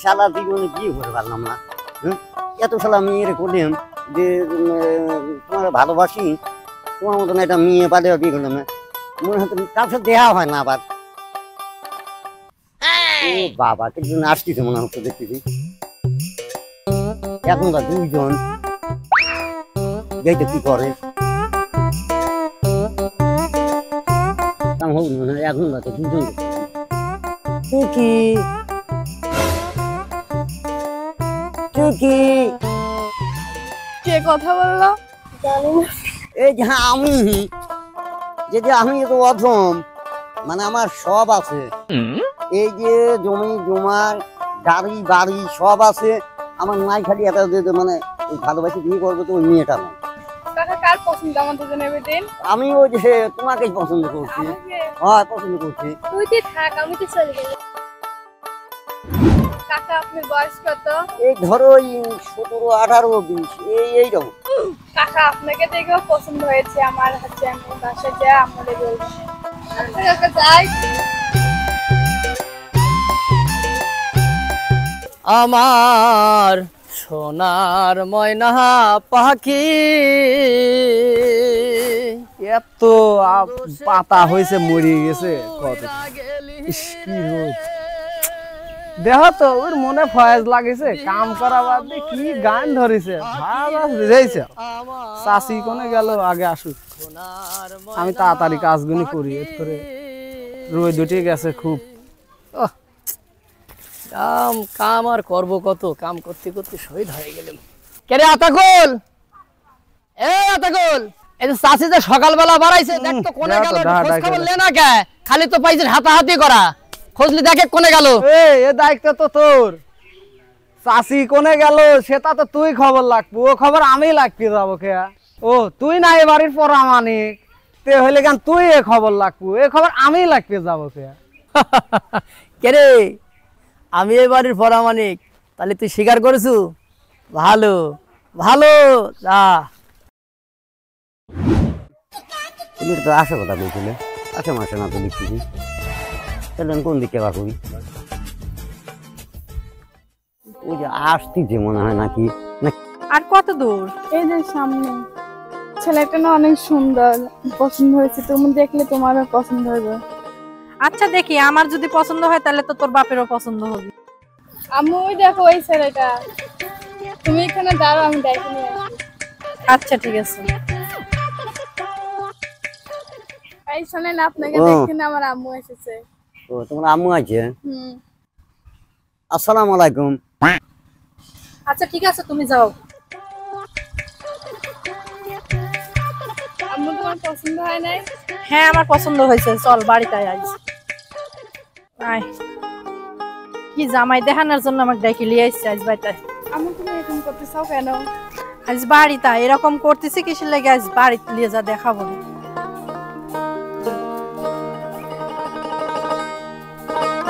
সারা জীবনে বিয়ে করে পারলাম না। এত সালা মেয়ের করলাম যে তোমার ভালোবাসি, তোমার মতন একটা মেয়ে পালে বিয়ে করলাম না, মনে হতো কার সাথে দেওয়া হয় না আবার। ও বাবা, কিন্তু আসতেছে মনে হচ্ছে, দেখতেছি এখন তো দুইজন দেখতে কি করে, এখন তো দুজন কি কে কথা বললো জানি না। এই যে আমি, যদি আমি তো অধম, মানে আমার সব আছে, এই যে জমি জমার গাড়ি বাড়ি সব আছে আমার, নাই খালি এটা মানে ভালোবাসি বিয়ে করবো তো ওই মেয়েটা নাই। কার পছন্দ আমাদের জন্য এবেদিন? আমি ওই যে তোমাকেই পছন্দ করছি। হ্যাঁ পছন্দ করছি। তুই কি থাক, আমি তো চলে গেলাম। কাকা আপনার বয়স কত? এই ধরো 17, 18, 20 এইরকম। কাকা আপনাকে দেখেও পছন্দ হয়েছে আমার, হচ্ছে আমি বাসায় যা আমাদের বলবো। কাকা যাই। আমার সোনার ময়না পাখি, এত পাতা হয়েছে মরে গেছে কত। দেখো তো ওর মনে ফয়েজ লাগেছে, কাম করা বাদ দিয়ে কি গান ধরেছে, চাষি কোনে গেল, আগে আসুক, আমি তাড়াতাড়ি কাজগুলি করি। করে রোদ উঠে গেছে খুব। কাম কাম আর করবো কত, কাম করতে করতে শহীদ হয়ে গেলাম। কে রে আতাকুল, আতাকুল, এই যে চাষি যে সকালবেলা বাড়াইছে, দেখ তো কোনে গেল, খোঁজ খবর লে না কে, খালি তো পাইছে হাতাহাতি করা, খোঁজলি দেখে কোনে গেল। এ দায়িত্ব তো তোর, চাষি কোনে গেল সেটা তো তুই খবর লাগবো, ও খবর আমি লাগতে যাবো কে? ও তুই না এ বাড়ির পরামানিক, তে হইলে কেন তুই এ খবর লাগবো, এ খবর আমি লাগতে যাবো কে? কে রে, আমি এই বাড়ির পরামানিক, তাহলে তুই স্বীকার করেছু? ভালো ভালো, যা। তুমি তো আসা কথা বলছিলে, আসে মাসে না তো লিখতেছি, তাহলে কোন দিকে বা করি? ওই যে আসতেছে মনে হয় নাকি। আর কত দূর? এই যে সামনে। ছেলেটা না অনেক সুন্দর, পছন্দ হয়েছে, তুমি দেখলে তোমারও পছন্দ হবে। আচ্ছা দেখি, আমার যদি পছন্দ হয় তাহলে তো তোর বাপেরও পছন্দ হবে। আম্মু ওই দেখো ওই ছেলেটা, তুমি এখানে দাঁড়াও, আমি দেখে নিয়ে আসি। আচ্ছা ঠিক আছে। এই শোনেন, আপনাকে দেখতে না আমার আম্মু এসেছে। ও তোমার আম্মু আছে? হুম। আসসালামু আলাইকুম। আচ্ছা ঠিক আছে, তুমি যাও। আম্মু তোমার পছন্দ হয় নাই? হ্যাঁ আমার পছন্দ হয়েছে, চল বাড়িতে আইস। আয়, কি জামাই দেখানোর জন্য আমাকে ডেকে লিয়ে আসছে আজ বাড়িতে। আম্মু তুমি এরকম করতে চাও কেন? আজ বাড়িতে এরকম করতেছি কিসের লেগে, আজ বাড়িতে লিয়ে যা দেখাবো।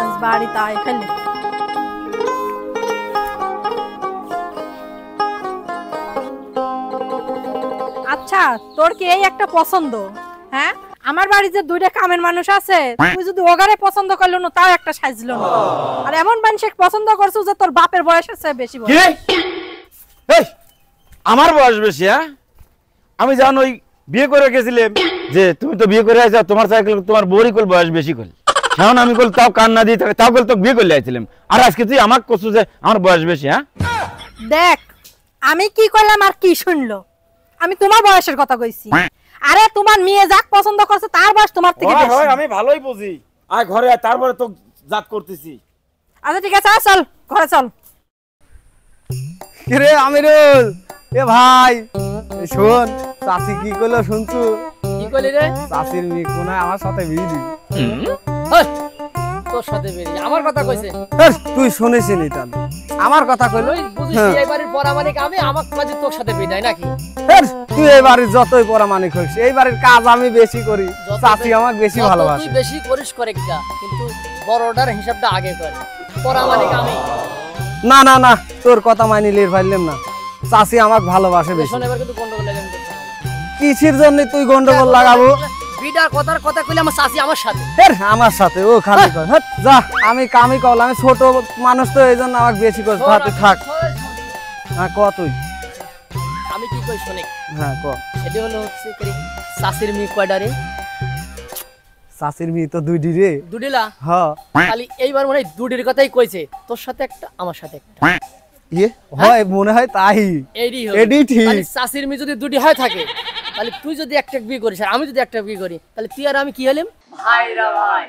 আজ বাড়িতে আয় ফেলে। আচ্ছা তোর কি এই একটা পছন্দ? হ্যাঁ, আমার বাড়িতে দুইটা কামের মানুষ আছে, তুই যদি ওগারে পছন্দ করলো না তাও একটা সাজলো না, আর এমন মানুষকে পছন্দ করছো যে তোর বাপের বয়সের চেয়ে বেশি বয়স। এই আমার বয়স বেশি? হ্যাঁ, আমি জানো ওই বিয়ে করে গেছিলাম যে তুমি তো বিয়ে করে আইছো, তোমার সাইকেল তোমার বউরই কল বয়স বেশি কল, এখন আমি কল তাও কান্না দিই, তাও কল তো বিয়ে করলে আইছিলাম, আর আজকে তুই আমাকে করছো যে আমার বয়স বেশি? হ্যাঁ দেখ আমি কি করলাম আর কি শুনলো, আমি তোমার বয়সের কথা কইছি। আরে তোমার মেয়ে যাক পছন্দ করছে তার বয়স তোমার থেকে বেশি। হয় আমি ভালোই বুঝি, আয় ঘরে আয়, তারপরে তো জাত করতেছি। আচ্ছা ঠিক আছে, চল ঘরে চল। রে আমিরুল, এ ভাই শোন, চাষি কি করলো শুনছু? কি করলি রে? চাষির মেয়ে কোনায় আমার সাথে বিয়ে দিবি। তোর সাথে বেরিয়ে আমার কথা কইছে? তুই শুনিস নি তাহলে আমার কথা কইলো? বুঝিস এই বাড়ির পরামানিক আমি, আমার কাজে তোর সাথে বিদায় নাকি? তুই এই বাড়ির যতই পরামানিক হইস, এই বাড়ির কাজ আমি বেশি করি, চাষি আমাকে বেশি ভালোবাসে। তুই বেশি করিস করে কিটা, কিন্তু বড়টার হিসাবটা আগে কর, পরামানিক আমি। না না না, তোর কথা মানিলে পারলাম না, চাষি আমাকে ভালোবাসে বেশি। এবার কিন্তু গন্ডগোল লাগে। কিসের জন্য তুই গন্ডগোল লাগাবো? বিডার কথার কথা কইলে আমার চাচি আমার সাথে। আমার সাথে ও খালি কর হ্যাট, যা আমি কামই কল, আমি ছোট মানুষ তো এই জন্য আমাকে বেশি করে তুই থাক। হ্যাঁ ক তুই। আমি কি কই শুনে, হ্যাঁ ক। সেটা হলো হচ্ছে কি চাচির মেয়ে কয়টা রে? চাচির মেয়ে তো দুইটি রে। দুডিলা? হ্যাঁ। খালি এইবার মনে হয় দুডির কথাই কইছে, তোর সাথে একটা আমার সাথে একটা। ইয়ে হয় মনে হয় তাই। এডি ঠিক। তাহলে চাচির মেয়ে যদি দুটি হয় থাকে, তাহলে তুই যদি একটা বিয়ে করিস আর আমি যদি একটা বিয়ে করি, তাহলে তুই আর আমি কি হলাম? ভাইরা ভাই।